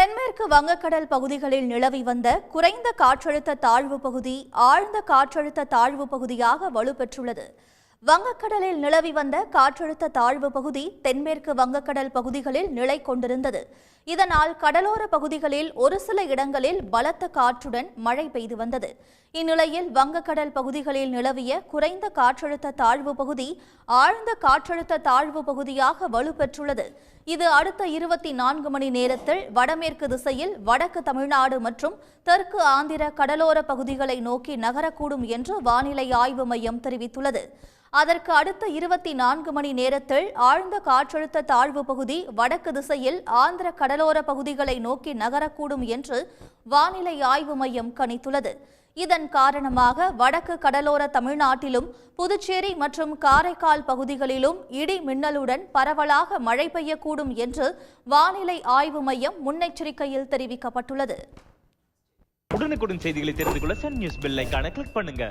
தென்மேற்கு வங்கக்கடல் பகுதிகளில் நிலவி வந்த குறைந்த காற்றழுத்த தாழ்வு பகுதி ஆழ்ந்த காற்றழுத்த தாழ்வு பகுதியாக வலுப்பெற்றுள்ளது. வங்கக்கடலில் நிலவி வந்த காற்றழுத்த தாழ்வு பகுதி தென்மேற்கு வங்கக்கடல் பகுதிகளில் நிலை கொண்டிருந்தது. இதனால் கடலோர பகுதிகளில் ஒரு சில இடங்களில் பலத்த காற்றுடன் மழை பெய்து வந்தது. இந்நிலையில் வங்கக்கடல் பகுதிகளில் நிலவிய குறைந்த காற்றழுத்த தாழ்வு பகுதி ஆழ்ந்த காற்றழுத்த தாழ்வு பகுதியாக வலுப்பெற்றுள்ளது. இது அடுத்த 24 மணி நேரத்தில் வடமேற்கு திசையில் வடக்கு தமிழ்நாடு மற்றும் தெற்கு ஆந்திர கடலோர பகுதிகளை நோக்கி நகரக்கூடும் என்று வானிலை ஆய்வு மையம் தெரிவித்துள்ளது. அதற்கு அடுத்த 24 மணி நேரத்தில் ஆழ்ந்த காற்றழுத்த தாழ்வு பகுதி வடக்கு திசையில் ஆந்திர கடலோர பகுதிகளை நோக்கி நகரக்கூடும் என்று வானிலை ஆய்வு மையம் கணித்துள்ளது. இதன் காரணமாக வடக்கு கடலோர தமிழ்நாட்டிலும் புதுச்சேரி மற்றும் காரைக்கால் பகுதிகளிலும் இடி மின்னலுடன் பரவலாக மழை பெய்யக்கூடும் என்று வானிலை ஆய்வு மையம் முன்னெச்சரிக்கையில் தெரிவிக்கப்பட்டுள்ளது. உடனுக்குடன் செய்திகளை தெரிந்து கொள்ள சன் நியூஸ் பெல் ஐகானை கிளிக் பண்ணுங்க.